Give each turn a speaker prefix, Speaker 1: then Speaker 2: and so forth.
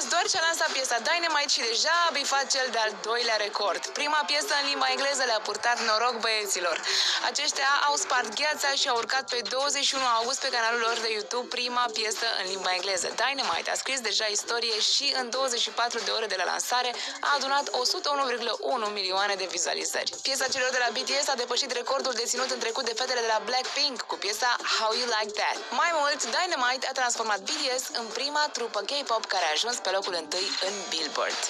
Speaker 1: BTS doar ce-a lansat piesa Dynamite și deja a bifat cel de-al doilea record. Prima piesă în limba engleză le-a purtat noroc băieților. Aceștia au spart gheața și au urcat pe 21 august pe canalul lor de YouTube prima piesă în limba engleză. Dynamite a scris deja istorie și în 24 de ore de la lansare a adunat 101,1 milioane de vizualizări. Piesa celor de la BTS a depășit recordul deținut în trecut de fetele de la Blackpink cu piesa How You Like That. Mai mult, Dynamite a transformat BTS în prima trupă K-pop care a ajuns pe locul întâi în Billboard.